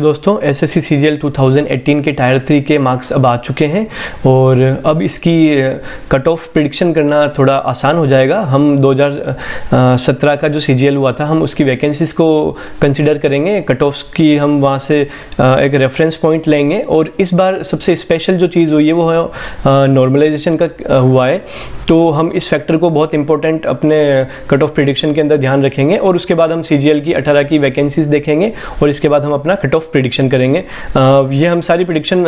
दोस्तों SSC CGL 2018 के tyre 3 के मार्क्स अब आ चुके हैं और अब इसकी कट ऑफ प्रिडिक्शन करना थोड़ा आसान हो जाएगा। हम 2017 का जो सीजीएल हुआ था हम उसकी वैकेंसीज़ को कंसिडर करेंगे, कट ऑफ्स की हम वहाँ से एक रेफरेंस पॉइंट लेंगे। और इस बार सबसे स्पेशल जो चीज़ हुई है वो है नॉर्मलाइजेशन का हुआ है, तो हम इस फैक्टर को बहुत इंपॉर्टेंट अपने कट ऑफ प्रिडिक्शन के अंदर ध्यान रखेंगे। और उसके बाद हम सीजीएल की 18 की वैकेंसीज़ देखेंगे और इसके बाद हम अपना कट ऑफ प्रिडिक्शन करेंगे। ये हम सारी प्रिडिक्शन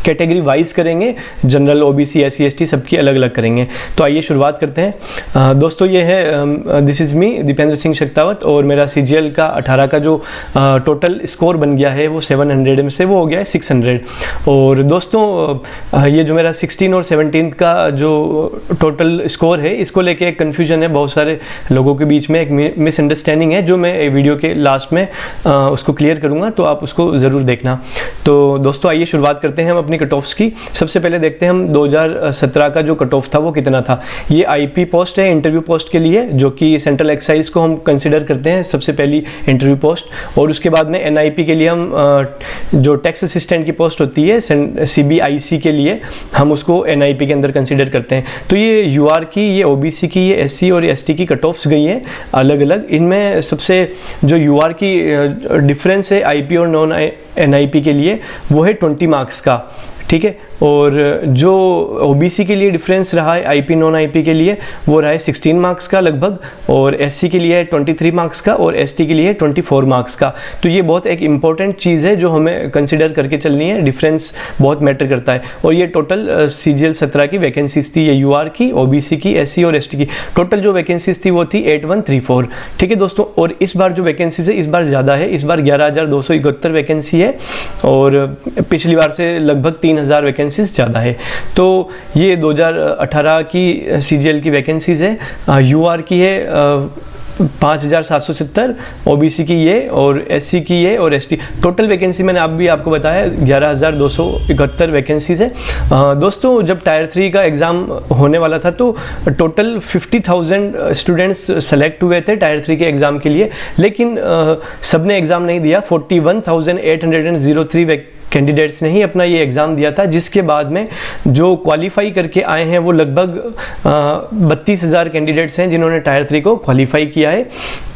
कैटेगरी वाइज करेंगे, जनरल, ओबीसी, एससी, एसटी सबकी अलग अलग करेंगे। तो आइए शुरुआत करते हैं। दोस्तों ये है, this is me Dipendra Singh Shaktawat और मेरा सीजीएल का 18 का जो टोटल स्कोर बन गया है वो 700 में से वो हो गया है 600। और दोस्तों ये जो मेरा 16 और 17 का जो टोटल स्कोर है इसको लेके एक कन्फ्यूजन है बहुत सारे लोगों के बीच में, एक मिसअंडरस्टैंडिंग है जो मैं वीडियो के लास्ट में उसको क्लियर करूँगा, तो आप उसको ज़रूर देखना। तो दोस्तों आइए शुरुआत करते हैं अपनी कट ऑफ्स की। सबसे पहले देखते हैं हम 2017 का जो कट ऑफ था वो कितना था। ये आईपी पोस्ट है इंटरव्यू पोस्ट के लिए, जो कि सेंट्रल एक्साइज को हम कंसिडर करते हैं सबसे पहली इंटरव्यू पोस्ट। और उसके बाद में एनआईपी के लिए हम जो टैक्स असिस्टेंट की पोस्ट होती है सीबीआईसी के लिए हम उसको एनआईपी के अंदर कंसिडर करते हैं। तो ये यूआर की, ये ओबीसी की, ये एससी और एसटी की कट ऑफ्स गई हैं अलग अलग। इनमें सबसे जो यूआर की डिफरेंस है आईपी और नॉन एनआईपी के लिए वो है 20 मार्क्स का, ठीक है। और जो ओबीसी के लिए डिफरेंस रहा है आईपी नॉन आईपी के लिए वो रहा है 16 मार्क्स का लगभग, और एससी के लिए है 23 मार्क्स का और एसटी के लिए है 24 मार्क्स का। तो ये बहुत एक इंपॉर्टेंट चीज़ है जो हमें कंसिडर करके चलनी है, डिफरेंस बहुत मैटर करता है। और ये टोटल सीजीएल 17 की वैकेंसीज थी, ये यूआर की, ओबीसी की, एससी और एसटी की टोटल जो वैकेंसीज थी वो थी 8134, ठीक है दोस्तों। और इस बार जो वैकेंसीज है इस बार ज़्यादा है, इस बार 11,271 वैकेंसी है और पिछली बार से लगभग 3,000 वैकेंसी ज़्यादा है। तो ये 2018 की सीजीएल की वैकेंसीज है। यूआर की है 5,770, ओबीसी की ये और एससी की ये और एसटी टोटल वैकेंसी मैंने आपको बताया 11,271 वैकेंसीज है। दोस्तों जब टायर 3 का एग्ज़ाम होने वाला था तो टोटल 50,000 स्टूडेंट्स सेलेक्ट हुए थे टायर 3 के एग्ज़ाम के लिए, लेकिन सबने एग्ज़ाम नहीं दिया। 41,803 कैंडिडेट्स ने ही अपना ये एग्ज़ाम दिया था, जिसके बाद में जो क्वालिफाई करके आए हैं वो लगभग 32,000 कैंडिडेट्स हैं जिन्होंने टायर 3 को क्वालिफाई किया है।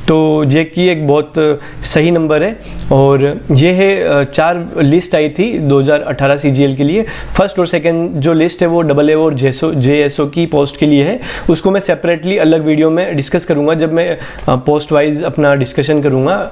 तो ये की एक बहुत सही नंबर है। और ये है 4 लिस्ट आई थी 2018 सीजीएल के लिए। फर्स्ट और सेकंड जो लिस्ट है वो AA और JSO की पोस्ट के लिए है, उसको मैं सेपरेटली अलग वीडियो में डिस्कस करूँगा जब मैं पोस्ट वाइज अपना डिस्कशन करूँगा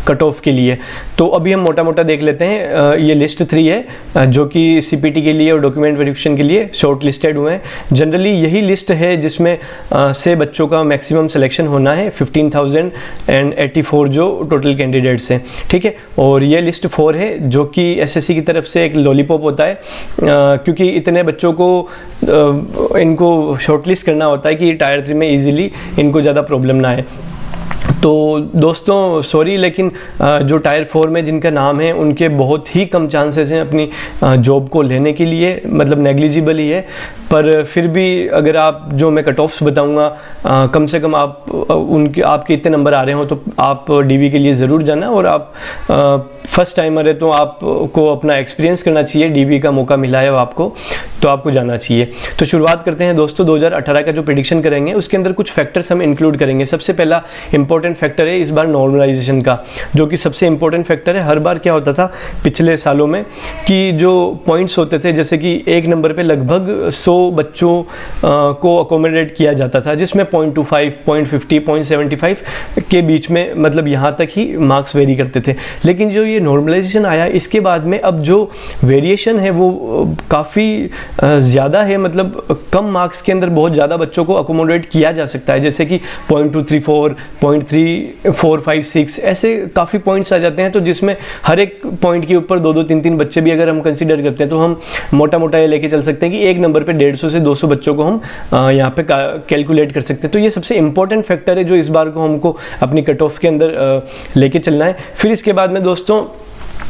कट ऑफ के लिए। तो अभी हम मोटा मोटा देख लेते हैं। ये लिस्ट 3 है जो कि सीपीटी के लिए और डॉक्यूमेंट वेरिफिकेशन के लिए शॉर्ट लिस्टेड हुए हैं। जनरली यही लिस्ट है जिसमें से बच्चों का मैक्सिमम सिलेक्शन होना है, 15,084 जो टोटल कैंडिडेट्स हैं, ठीक है। और ये लिस्ट 4 है जो कि एसएससी की तरफ से एक लॉलीपॉप होता है, क्योंकि इतने बच्चों को इनको शॉर्टलिस्ट करना होता है कि टायर 3 में इजीली इनको ज़्यादा प्रॉब्लम ना आए। तो दोस्तों सॉरी, लेकिन जो टायर 4 में जिनका नाम है उनके बहुत ही कम चांसेस हैं अपनी जॉब को लेने के लिए, मतलब नेग्लिजिबल ही है। पर फिर भी अगर आप जो मैं कट ऑफ्स बताऊंगा कम से कम आपके इतने नंबर आ रहे हो तो आप डीवी के लिए ज़रूर जाना। और आप फर्स्ट टाइमर है तो आपको अपना एक्सपीरियंस करना चाहिए, डीवी का मौका मिला है आपको तो आपको जाना चाहिए। तो शुरुआत करते हैं दोस्तों 2018 का जो प्रेडिक्शन करेंगे उसके अंदर कुछ फैक्टर्स हम इंक्लूड करेंगे। सबसे पहला इंपॉर्टेंट फैक्टर है इस बार नॉर्मलाइजेशन का, जो कि सबसे इंपॉर्टेंट फैक्टर है। हर बार क्या होता था पिछले सालों में कि जो पॉइंट्स होते थे, जैसे कि एक नंबर पे लगभग 100 बच्चों को अकोमोडेट किया जाता था, जिसमें 0.25, 0.50, 0.75 के बीच में, मतलब यहाँ तक ही मार्क्स वेरी करते थे। लेकिन जो ये नॉर्मलाइजेशन आया इसके बाद में अब जो वेरिएशन है वो काफ़ी ज़्यादा है, मतलब कम मार्क्स के अंदर बहुत ज़्यादा बच्चों को अकोमोडेट किया जा सकता है, जैसे कि 0.234, 0.3456 ऐसे काफ़ी पॉइंट्स आ जाते हैं। तो जिसमें हर एक पॉइंट के ऊपर 2-2, 3-3 बच्चे भी अगर हम कंसीडर करते हैं तो हम मोटा मोटा ये लेके चल सकते हैं कि एक नंबर पे 150 से 200 बच्चों को हम यहाँ पे कैलकुलेट कर सकते हैं। तो ये सबसे इंपॉर्टेंट फैक्टर है जो इस बार को हमको अपनी कट ऑफ के अंदर लेके चलना है। फिर इसके बाद में दोस्तों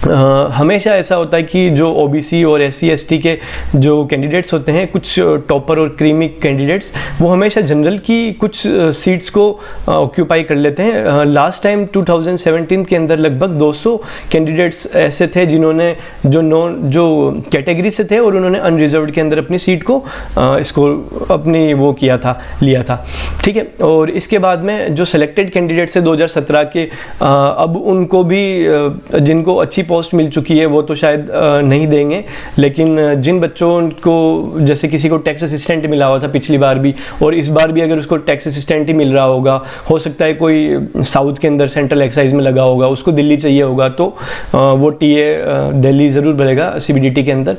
हमेशा ऐसा होता है कि जो ओबीसी और एससी एसटी के जो कैंडिडेट्स होते हैं, कुछ टॉपर और क्रीमी कैंडिडेट्स, वो हमेशा जनरल की कुछ सीट्स को ऑक्यूपाई कर लेते हैं। लास्ट टाइम 2017 के अंदर लगभग 200 कैंडिडेट्स ऐसे थे जिन्होंने जो कैटेगरी से थे और उन्होंने अनरिजर्व्ड के अंदर अपनी सीट को इसको अपनी वो लिया था, ठीक है। और इसके बाद में जो सिलेक्टेड कैंडिडेट्स है 2017 के, अब उनको भी जिनको अच्छी पोस्ट मिल चुकी है वो तो शायद नहीं देंगे, लेकिन जिन बच्चों को, जैसे किसी को टैक्स असिस्टेंट मिला हुआ था पिछली बार भी और इस बार भी अगर उसको टैक्स असिस्टेंट ही मिल रहा होगा, हो सकता है कोई साउथ के अंदर सेंट्रल एक्साइज में लगा होगा, उसको दिल्ली चाहिए होगा, तो वो टीए दिल्ली ज़रूर भरेगा सीबीडीटी के अंदर,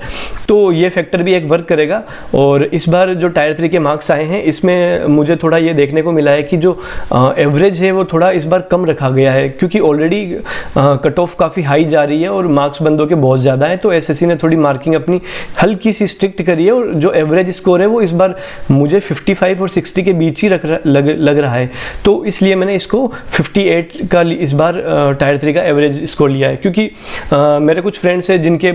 तो ये फैक्टर भी एक वर्क करेगा। और इस बार जो टायर 3 के मार्क्स आए हैं, इसमें मुझे थोड़ा ये देखने को मिला है कि जो एवरेज है वो थोड़ा इस बार कम रखा गया है, क्योंकि ऑलरेडी कट ऑफ काफ़ी हाई जा रही है और मार्क्स बंदों के बहुत ज़्यादा हैं, तो एसएससी ने थोड़ी मार्किंग अपनी हल्की सी स्ट्रिक्ट करी है और जो एवरेज स्कोर है वो इस बार मुझे 55 और 60 के बीच ही लग रहा है, तो इसलिए मैंने इसको 58 का इस बार टायर 3 का एवरेज स्कोर लिया है। क्योंकि मेरे कुछ फ्रेंड्स हैं जिनके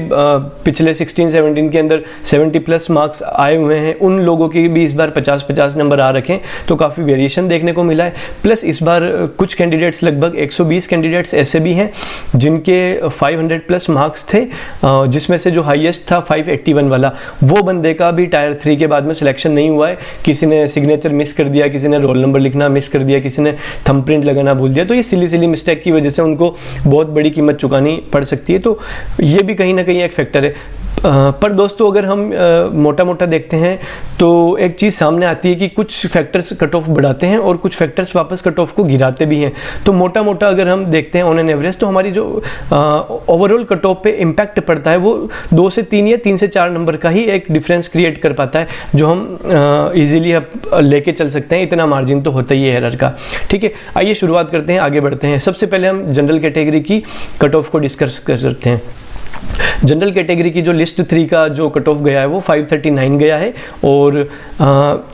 पिछले 16-17 के अंदर 70+ मार्क्स आए हुए हैं, उन लोगों के भी इस बार 50-50 नंबर आ रखे हैं, तो काफ़ी वेरिएशन देखने को मिला है। प्लस इस बार कुछ कैंडिडेट्स, लगभग 120 कैंडिडेट्स ऐसे भी हैं जिनके 500+ मार्क्स थे, जिसमें से जो हाईएस्ट था 581 वाला, वो बंदे का भी टायर 3 के बाद में सिलेक्शन नहीं हुआ है। किसी ने सिग्नेचर मिस कर दिया, किसी ने रोल नंबर लिखना मिस कर दिया, किसी ने थंबप्रिंट लगाना भूल दिया, तो ये सिली मिस्टेक की वजह से उनको बहुत बड़ी कीमत चुकानी पड़ सकती है, तो ये भी कहीं ना कहीं एक फैक्टर है। पर दोस्तों अगर हम मोटा देखते हैं तो एक चीज़ सामने आती है कि कुछ फैक्टर्स कट ऑफ बढ़ाते हैं और कुछ फैक्टर्स वापस कट ऑफ को गिराते भी हैं। तो मोटा अगर हम देखते हैं ऑन एन एवरेज, तो हमारी जो ओवरऑल कट ऑफ पे इम्पैक्ट पड़ता है वो 2 से 3 या 3 से 4 नंबर का ही एक डिफरेंस क्रिएट कर पाता है, जो हम ईजिली लेके चल सकते हैं। इतना मार्जिन तो होता ही है एरर का, ठीक है। आइए शुरुआत करते हैं, आगे बढ़ते हैं। सबसे पहले हम जनरल कैटेगरी की कट ऑफ को डिस्कस कर सकते हैं। जनरल कैटेगरी की जो लिस्ट 3 का जो कट ऑफ गया है वो 539 गया है और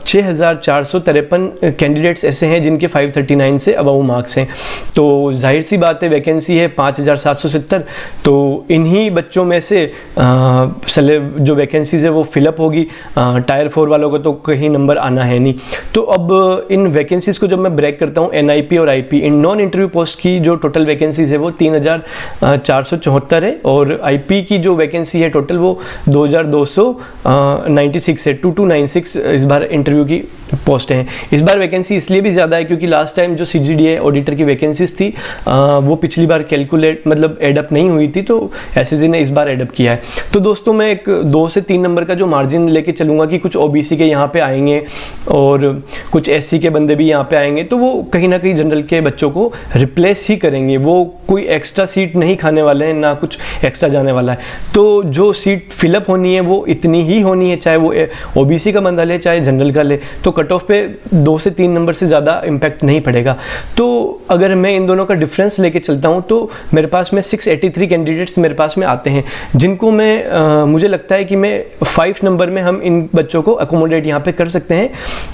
6453 कैंडिडेट्स ऐसे हैं जिनके 539 से अबव मार्क्स हैं। तो जाहिर सी बात है, वैकेंसी है 5770, तो इन्हीं बच्चों में से जो वैकेंसीज है वो फिलअप होगी। टायर 4 वालों को तो कहीं नंबर आना है नहीं। तो अब इन वैकेंसीज को जब मैं ब्रेक करता हूँ, NIP और IP, in non interview post की जो टोटल वैकेंसीज है वो 3474 है और IP की जो वैकेंसी है टोटल वो 2296 है, 2296 इस बार इंटरव्यू की पोस्ट हैं। इस बार वैकेंसी इसलिए भी ज़्यादा है क्योंकि लास्ट टाइम जो CGDA ऑडिटर की वैकेंसीज थी वो पिछली बार एडअप नहीं हुई थी, तो SSC ने इस बार एडअप किया है। तो दोस्तों मैं एक 2 से 3 नंबर का जो मार्जिन लेके चलूँगा कि कुछ OBC के यहाँ पे आएंगे और कुछ SC के बंदे भी यहाँ पे आएंगे, तो वो कहीं ना कहीं जनरल के बच्चों को रिप्लेस ही करेंगे। वो कोई एक्स्ट्रा सीट नहीं खाने वाले हैं, ना कुछ एक्स्ट्रा जाने वाला है। तो जो सीट फिलअप होनी है वो इतनी ही होनी है, चाहे वो OBC का बंदा ले चाहे जनरल का ले, तो कट ऑफ पे 2 से 3 नंबर से ज़्यादा इम्पैक्ट नहीं पड़ेगा। तो अगर मैं इन दोनों का डिफरेंस लेके चलता हूँ तो मेरे पास में 683 कैंडिडेट्स मेरे पास में आते हैं, जिनको मैं मुझे लगता है कि मैं 5 नंबर में हम इन बच्चों को अकोमोडेट यहाँ पे कर सकते हैं।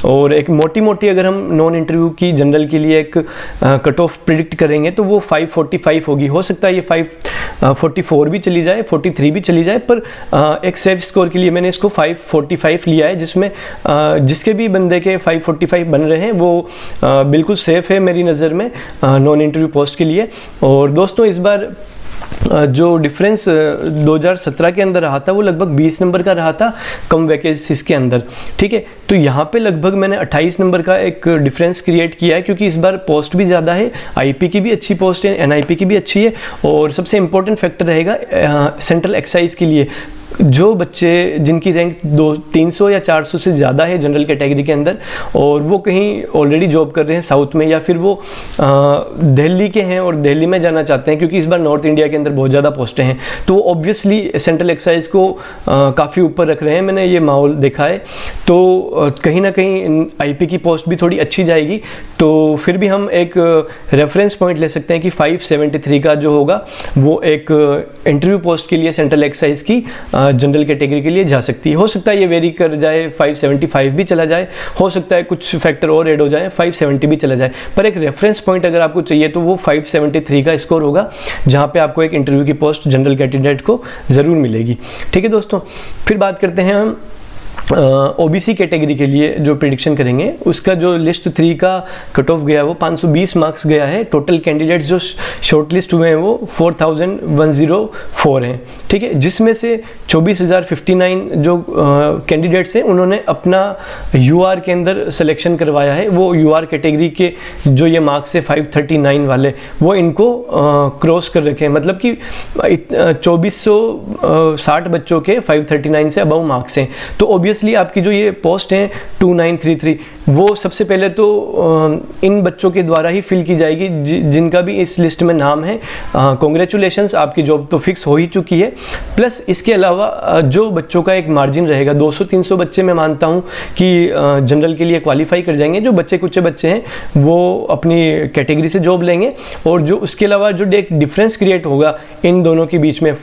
और एक मोटी अगर हम नॉन इंटरव्यू की जनरल के लिए एक कट ऑफ प्रिडिक्ट करेंगे तो वो 545 होगी। हो सकता है ये 544 भी चली जाए, 43 भी चली जाए, पर एक सेफ स्कोर के लिए मैंने इसको 545 लिया है, जिसमें जिसके भी बंदे के 545 बन रहे हैं वो बिल्कुल सेफ है मेरी नज़र में नॉन इंटरव्यू पोस्ट के लिए। और दोस्तों इस बार जो डिफरेंस 2017 के अंदर रहा था वो लगभग 20 नंबर का रहा था कम वैकेंसीज के अंदर, ठीक है। तो यहाँ पे लगभग मैंने 28 नंबर का एक डिफरेंस क्रिएट किया है, क्योंकि इस बार पोस्ट भी ज़्यादा है, IP की भी अच्छी पोस्ट है, NIP की भी अच्छी है, और सबसे इम्पोर्टेंट फैक्टर रहेगा सेंट्रल एक्साइज के लिए। जो बच्चे जिनकी रैंक 300 या 400 से ज़्यादा है जनरल कैटेगरी के अंदर और वो कहीं ऑलरेडी जॉब कर रहे हैं साउथ में, या फिर वो दिल्ली के हैं और दिल्ली में जाना चाहते हैं, क्योंकि इस बार नॉर्थ इंडिया के अंदर बहुत ज़्यादा पोस्टें हैं, तो वो ऑब्वियसली सेंट्रल एक्साइज को काफ़ी ऊपर रख रहे हैं। मैंने ये माहौल देखा है, तो कहीं ना कहीं IP की पोस्ट भी थोड़ी अच्छी जाएगी। तो फिर भी हम एक रेफरेंस पॉइंट ले सकते हैं कि 573 का जो होगा वो एक इंटरव्यू पोस्ट के लिए सेंट्रल एक्साइज की जनरल कैटेगरी के लिए जा सकती है। हो सकता है ये वेरी कर जाए, 575 भी चला जाए, हो सकता है कुछ फैक्टर और ऐड हो जाए 570 भी चला जाए, पर एक रेफरेंस पॉइंट अगर आपको चाहिए तो वो 573 का स्कोर होगा, जहाँ पे आपको एक इंटरव्यू की पोस्ट जनरल कैंडिडेट को ज़रूर मिलेगी। ठीक है दोस्तों, फिर बात करते हैं हम ओबीसी कैटेगरी के लिए जो प्रिडिक्शन करेंगे। उसका जो लिस्ट 3 का कट ऑफ गया वो 520 मार्क्स गया है। टोटल कैंडिडेट्स जो शॉर्टलिस्ट हुए हैं वो 4104 हैं। ठीक है, जिसमें से 24,059 जो कैंडिडेट्स हैं उन्होंने अपना यूआर के अंदर सिलेक्शन करवाया है। वो यूआर कैटेगरी के जो ये मार्क्स है 539 वाले, वो इनको क्रॉस कर रखे हैं, मतलब कि 2460 बच्चों के 539 से अबव मार्क्स हैं। तो ऑब्वियसली आपकी जो ये पोस्ट है 2933, वो सबसे पहले तो इन बच्चों के द्वारा ही फिल की जाएगी जिनका भी इस लिस्ट में नाम है। कॉन्ग्रेचुलेशंस, आपकी जॉब तो फिक्स हो ही चुकी है। प्लस इसके अलावा जो बच्चों का एक मार्जिन रहेगा, 200-300 बच्चे मैं मानता हूँ कि जनरल के लिए क्वालिफाई कर जाएंगे। जो बच्चे कुछ बच्चे हैं वो अपनी कैटेगरी से जॉब लेंगे, और जो उसके अलावा जो एक डिफरेंस क्रिएट होगा इन दोनों के बीच में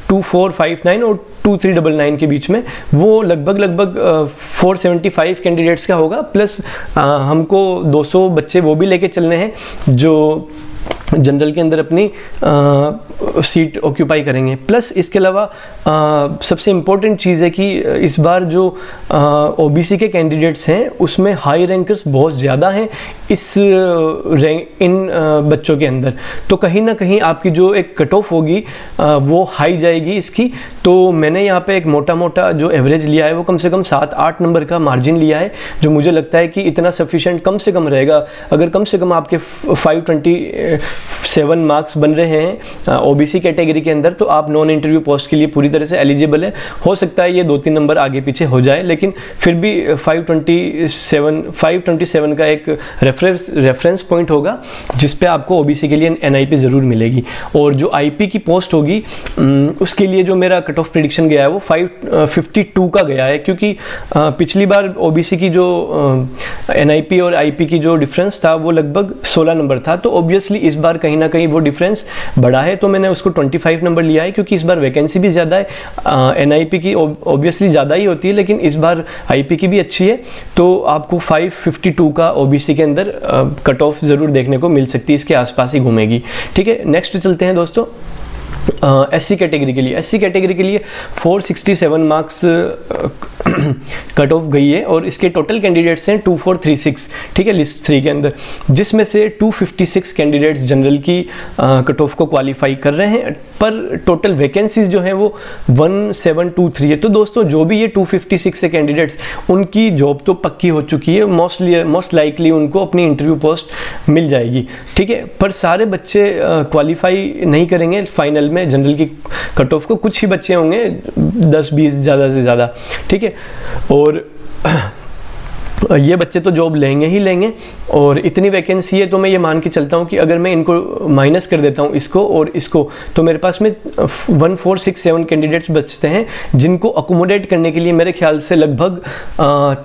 2459 और 2399 के बीच में, वो लगभग 475 कैंडिडेट्स का होगा। प्लस हमको 200 बच्चे वो भी लेके चलने हैं जो जनरल के अंदर अपनी सीट ऑक्यूपाई करेंगे। प्लस इसके अलावा सबसे इम्पोर्टेंट चीज़ है कि इस बार जो ओबीसी के कैंडिडेट्स हैं उसमें हाई रैंकर्स बहुत ज़्यादा हैं इन बच्चों के अंदर। तो कहीं ना कहीं आपकी जो एक कट ऑफ होगी वो हाई जाएगी इसकी। तो मैंने यहाँ पे एक मोटा जो एवरेज लिया है वो कम से कम 7-8 नंबर का मार्जिन लिया है, जो मुझे लगता है कि इतना सफिशेंट कम से कम रहेगा। अगर कम से कम आपके 527 मार्क्स बन रहे हैं ओबीसी कैटेगरी के अंदर, तो आप नॉन इंटरव्यू पोस्ट के लिए पूरी तरह से एलिजिबल है। हो सकता है ये 2-3 नंबर आगे पीछे हो जाए, लेकिन फिर भी 527 का एक रेफरेंस पॉइंट होगा जिस पे आपको ओबीसी के लिए एनआईपी ज़रूर मिलेगी। और जो आईपी की पोस्ट होगी उसके लिए जो मेरा कट ऑफ प्रेडिक्शन गया है वो 552 का गया है, क्योंकि पिछली बार ओबीसी की जो एनआईपी और आईपी की जो डिफरेंस था वो लगभग 16 नंबर था। तो ऑब्वियसली इस बार कहीं ना कहीं वो डिफरेंस बढ़ा है, तो मैंने उसको 25 नंबर लिया है, क्योंकि इस बार वैकेंसी भी ज़्यादा है। एनआईपी की ऑब्वियसली ज़्यादा ही होती है, लेकिन इस बार आईपी की भी अच्छी है। तो आपको 552 का ओबीसी के अंदर कट ऑफ ज़रूर देखने को मिल सकती है, इसके आसपास ही घूमेगी। ठीक है, नेक्स्ट चलते हैं दोस्तों एससी कैटेगरी के लिए। एससी कैटेगरी के लिए 467 मार्क्स कट ऑफ गई है, और इसके टोटल कैंडिडेट्स हैं 2436। ठीक है, लिस्ट 3 के अंदर, जिसमें से 256 कैंडिडेट्स जनरल की कट ऑफ को क्वालिफाई कर रहे हैं, पर टोटल वैकेंसीज जो है वो 1723 है। तो दोस्तों जो भी ये 256 है कैंडिडेट्स, उनकी जॉब तो पक्की हो चुकी है, मोस्ट लाइकली उनको अपनी इंटरव्यू पोस्ट मिल जाएगी। ठीक है, पर सारे बच्चे क्वालिफाई नहीं करेंगे फाइनल में जनरल की कट ऑफ को। कुछ ही बच्चे होंगे 10-20 ज़्यादा से ज़्यादा। ठीक है, और ये बच्चे तो जॉब लेंगे ही लेंगे, और इतनी वैकेंसी है तो मैं ये मान के चलता हूँ कि अगर मैं इनको माइनस कर देता हूँ इसको और इसको, तो मेरे पास में 1467 कैंडिडेट्स बचते हैं, जिनको अकोमोडेट करने के लिए मेरे ख्याल से लगभग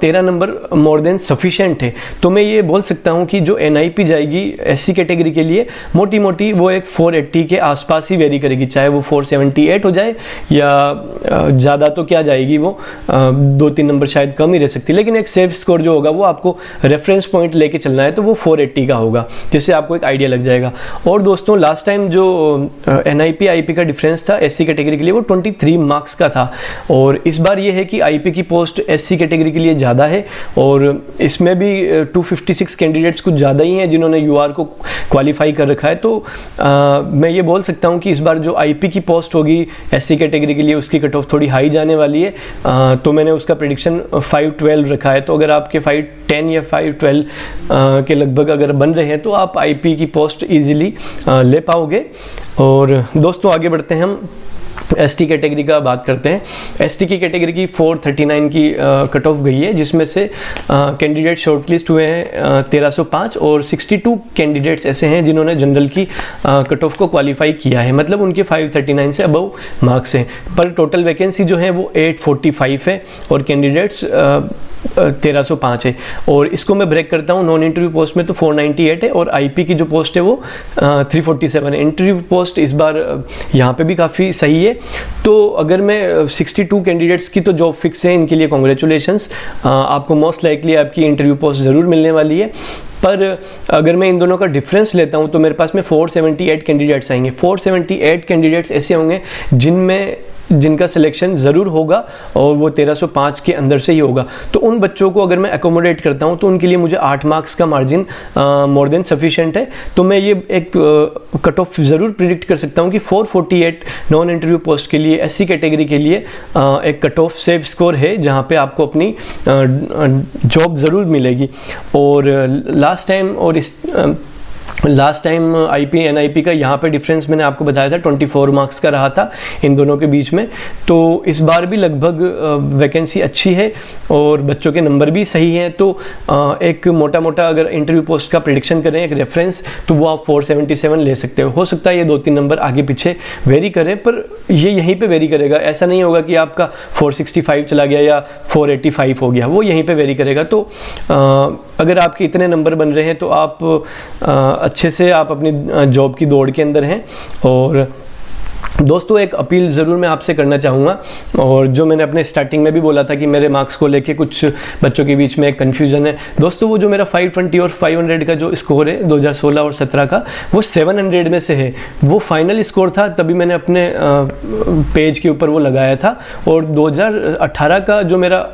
13 नंबर मोर देन सफिशेंट है। तो मैं ये बोल सकता हूँ कि जो एनआईपी जाएगी एससी कैटेगरी के लिए मोटी मोटी वो एक 480 के आसपास ही वेरी करेगी, चाहे वो 478 हो जाए या ज़्यादा तो क्या जाएगी, वो 2-3 नंबर शायद कम ही रह सकती है, लेकिन एक सेफ स्कोर जो होगा वो आपको रेफरेंस पॉइंट लेके चलना है, तो वो 480 का होगा, जिससे आपको एक आइडिया लग जाएगा। और दोस्तों लास्ट टाइम जो एनआईपी आईपी का डिफरेंस था एससी कैटेगरी के लिए वो 23 मार्क्स का था, और इस बार ये है कि आईपी की पोस्ट एससी कैटेगरी के लिए ज़्यादा है, और इसमें भी 256 कैंडिडेट्स कुछ ज़्यादा ही हैं जिन्होंने यूआर को क्वालिफाई कर रखा है। तो मैं ये बोल सकता हूँ कि इस बार जो आईपी की पोस्ट होगी एससी कैटेगरी के लिए उसकी कट ऑफ थोड़ी हाई जाने वाली है। तो मैंने उसका प्रेडिक्शन 512 रखा है। तो अगर आपके 510 या 512 के लगभग अगर बन रहे हैं तो आप आईपी की पोस्ट इजीली ले पाओगे। और दोस्तों आगे बढ़ते हैं, हम एसटी कैटेगरी का बात करते हैं। एसटी की कैटेगरी की 439 की कट ऑफ गई है, जिसमें से कैंडिडेट शॉर्टलिस्ट हुए हैं 1305, और 62 कैंडिडेट्स ऐसे हैं जिन्होंने जनरल की कट ऑफ को क्वालिफाई किया है, मतलब उनके 539 से अबव मार्क्स हैं। पर टोटल वैकेंसी जो है वो 845 है, और कैंडिडेट्स 1305 है, और इसको मैं ब्रेक करता हूँ नॉन इंटरव्यू पोस्ट में तो 498 है, और आईपी की जो पोस्ट है वो 347 है। इंटरव्यू पोस्ट इस बार यहाँ पे भी काफ़ी सही है। तो अगर मैं 62 कैंडिडेट्स की तो जॉब फिक्स है, इनके लिए कॉन्ग्रेचुलेशंस, आपको मोस्ट लाइकली आपकी इंटरव्यू पोस्ट ज़रूर मिलने वाली है। पर अगर मैं इन दोनों का डिफरेंस लेता हूं तो मेरे पास में 478 कैंडिडेट्स आएंगे। 478 कैंडिडेट्स ऐसे होंगे जिनका सिलेक्शन ज़रूर होगा और वो 1305 के अंदर से ही होगा। तो उन बच्चों को अगर मैं एकोमोडेट करता हूं तो उनके लिए मुझे 8 मार्क्स का मार्जिन मोर देन सफिशिएंट है। तो मैं ये एक कट ऑफ ज़रूर प्रिडिक्ट कर सकता हूं कि 448 नॉन इंटरव्यू पोस्ट के लिए एससी कैटेगरी के लिए एक कट ऑफ सेफ स्कोर है, जहां पे आपको अपनी जॉब ज़रूर मिलेगी। और लास्ट टाइम आईपी एनआईपी का यहाँ पे डिफरेंस मैंने आपको बताया था 24 मार्क्स का रहा था इन दोनों के बीच में। तो इस बार भी लगभग वैकेंसी अच्छी है और बच्चों के नंबर भी सही हैं। तो एक मोटा मोटा अगर इंटरव्यू पोस्ट का प्रेडिक्शन करें, एक रेफरेंस, तो वो आप 477 ले सकते हो सकता है ये 2-3 नंबर आगे पीछे वेरी करे, पर ये यहीं पे वेरी करेगा। ऐसा नहीं होगा कि आपका 465 चला गया या 485 हो गया, वो यहीं पे वेरी करेगा। तो अगर आपके इतने नंबर बन रहे हैं तो आप अच्छे से आप अपनी जॉब की दौड़ के अंदर हैं। और दोस्तों एक अपील ज़रूर मैं आपसे करना चाहूँगा, और जो मैंने अपने स्टार्टिंग में भी बोला था कि मेरे मार्क्स को लेके कुछ बच्चों के बीच में एक कन्फ्यूज़न है। दोस्तों वो जो मेरा 520 और 500 का जो स्कोर है 2016 और 17 का, वो 700 में से है। वो फाइनल स्कोर था, तभी मैंने अपने पेज के ऊपर वो लगाया था। और 2018 का जो मेरा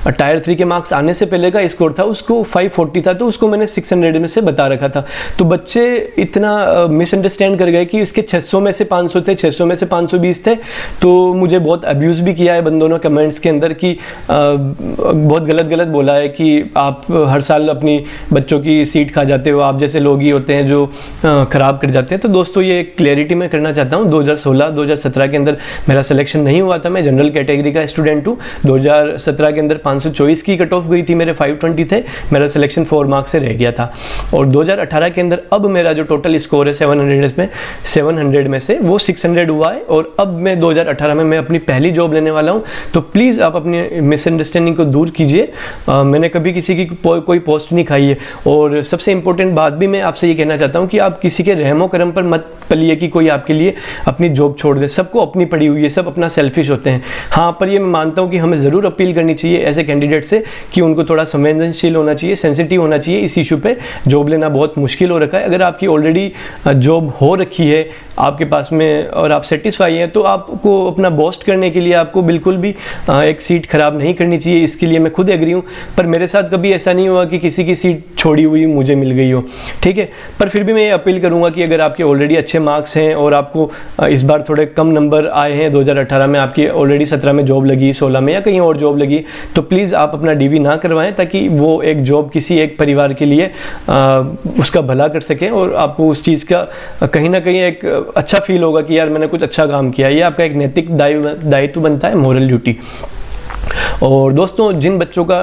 टायर 3 के मार्क्स आने से पहले का स्कोर था उसको 540 था, तो उसको मैंने 600 में से बता रखा था। तो बच्चे इतना मिसअंडरस्टैंड कर गए कि इसके 600 में से 500 थे, 600 में से 520 थे। तो मुझे बहुत अब्यूज़ भी किया है बंदों ने कमेंट्स के अंदर कि बहुत गलत बोला है कि आप हर साल अपनी बच्चों की सीट खा जाते हो, आप जैसे लोग ही होते हैं जो ख़राब कर जाते हैं। तो दोस्तों ये क्लैरिटी मैं करना चाहता हूँ। 2016-2017 के अंदर मेरा सिलेक्शन नहीं हुआ था, मैं जनरल कैटेगरी का स्टूडेंट हूँ। 2017 के अंदर 524 की कट ऑफ गई थी, मेरे 520 थे, मेरा सिलेक्शन 4 मार्क्स से रह गया था। और 2018 के अंदर अब मेरा जो टोटल स्कोर है 700 में से वो 600 हुआ है। और अब मैं 2018 में मैं अपनी पहली जॉब लेने वाला हूँ। तो प्लीज़ आप अपनी मिसअंडरस्टैंडिंग को दूर कीजिए। मैंने कभी किसी की कोई पोस्ट नहीं खाई है। और सबसे इंपॉर्टेंट बात भी मैं आपसे ये कहना चाहता हूँ कि आप किसी के रहमो करम पर मत पलिए कि कोई आपके लिए अपनी जॉब छोड़ दे। सबको अपनी पड़ी हुई है, सब अपना सेल्फिश होते हैं। हाँ, पर ये मैं मानता हूँ कि हमें ज़रूर अपील करनी चाहिए ऐसे कैंडिडेट से कि उनको थोड़ा संवेदनशील होना चाहिए, सेंसिटिव होना चाहिए। इस इशू पे जॉब लेना बहुत मुश्किल हो रखा है। अगर आपकी ऑलरेडी जॉब हो रखी है आपके पास में और आप सेटिस्फाई हैं, तो आपको अपना बोस्ट करने के लिए आपको बिल्कुल भी एक सीट ख़राब नहीं करनी चाहिए। इसके लिए मैं खुद एग्री हूँ। पर मेरे साथ कभी ऐसा नहीं हुआ कि किसी की सीट छोड़ी हुई मुझे मिल गई हो, ठीक है। पर फिर भी मैं ये अपील करूँगा कि अगर आपके ऑलरेडी अच्छे मार्क्स हैं और आपको इस बार थोड़े कम नंबर आए हैं, 2018 में आपकी ऑलरेडी 17 में जॉब लगी, 16 में या कहीं और जॉब लगी, तो प्लीज़ आप अपना डीवी ना करवाएं, ताकि वो एक जॉब किसी एक परिवार के लिए उसका भला कर सकें और आपको उस चीज़ का कहीं ना कहीं एक अच्छा फील होगा कि यार मैंने कुछ अच्छा काम किया। ये आपका एक नैतिक दायित्व बनता है, मोरल ड्यूटी। और दोस्तों जिन बच्चों का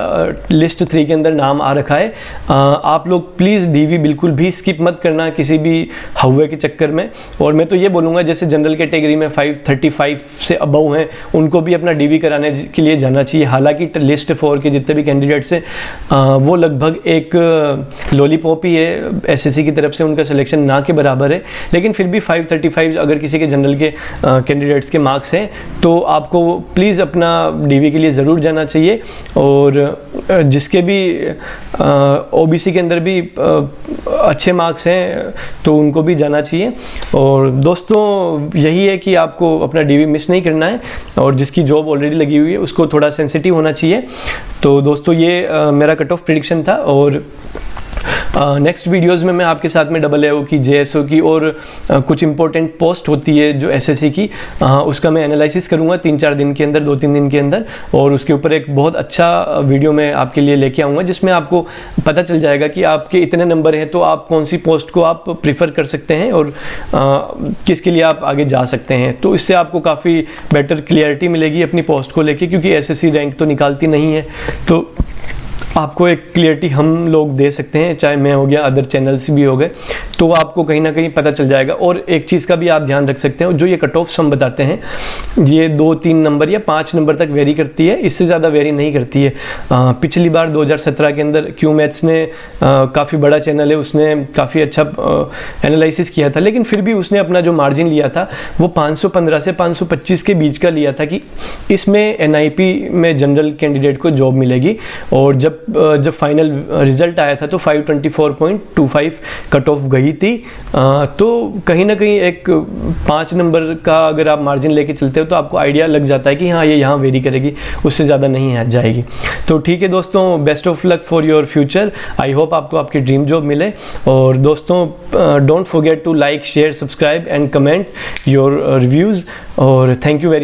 लिस्ट 3 के अंदर नाम आ रखा है, आप लोग प्लीज़ डीवी बिल्कुल भी स्किप मत करना किसी भी हवा के चक्कर में। और मैं तो ये बोलूँगा जैसे जनरल कैटेगरी में 535 से अबव हैं उनको भी अपना डीवी कराने के लिए जाना चाहिए। हालांकि लिस्ट 4 के जितने भी कैंडिडेट्स हैं वो लगभग एक लॉलीपॉप ही है, एसएससी की तरफ से उनका सिलेक्शन ना के बराबर है। लेकिन फिर भी 535 अगर किसी के जनरल के कैंडिडेट्स के मार्क्स हैं तो आपको प्लीज़ अपना डीवी के लिए ज़रूर जाना चाहिए। और जिसके भी ओबीसी के अंदर भी अच्छे मार्क्स हैं तो उनको भी जाना चाहिए। और दोस्तों यही है कि आपको अपना डीवी मिस नहीं करना है, और जिसकी जॉब ऑलरेडी लगी हुई है उसको थोड़ा सेंसिटिव होना चाहिए। तो दोस्तों ये मेरा कट ऑफ प्रेडिक्शन था। और नेक्स्ट वीडियोस में मैं आपके साथ में AAO की, JSO की और कुछ इंपॉर्टेंट पोस्ट होती है जो SSC की, उसका मैं एनालिसिस करूँगा 3-4 दिन के अंदर, 2-3 दिन के अंदर। और उसके ऊपर एक बहुत अच्छा वीडियो मैं आपके लिए लेके आऊँगा जिसमें आपको पता चल जाएगा कि आपके इतने नंबर हैं तो आप कौन सी पोस्ट को आप प्रीफर कर सकते हैं और किसके लिए आप आगे जा सकते हैं। तो इससे आपको काफ़ी बेटर क्लियरिटी मिलेगी अपनी पोस्ट को लेके, क्योंकि SSC रैंक तो निकालती नहीं है। तो आपको एक क्लियरिटी हम लोग दे सकते हैं, चाहे मैं हो गया, अदर चैनल्स भी हो गए, तो आपको कहीं ना कहीं पता चल जाएगा। और एक चीज़ का भी आप ध्यान रख सकते हैं, जो ये कट ऑफ्स हम बताते हैं ये 2-3 नंबर या 5 नंबर तक वेरी करती है, इससे ज़्यादा वेरी नहीं करती है। पिछली बार 2017 के अंदर क्यू मैथ्स ने काफ़ी बड़ा चैनल है, उसने काफ़ी अच्छा एनालिसिस किया था, लेकिन फिर भी उसने अपना जो मार्जिन लिया था वो 515 से 525 के बीच का लिया था कि इसमें NIP में जनरल कैंडिडेट को जॉब मिलेगी। और जब फाइनल रिजल्ट आया था तो 524.25 कट ऑफ गई थी। तो कहीं ना कहीं एक 5 नंबर का अगर आप मार्जिन लेके चलते हो तो आपको आइडिया लग जाता है कि हाँ ये यहाँ वेरी करेगी, उससे ज़्यादा नहीं जाएगी। तो ठीक है दोस्तों, best of luck for your future. I hope आपको आपकी ड्रीम जॉब मिले। और दोस्तों don't forget to like, share, subscribe and comment your reviews. और थैंक यू वेरी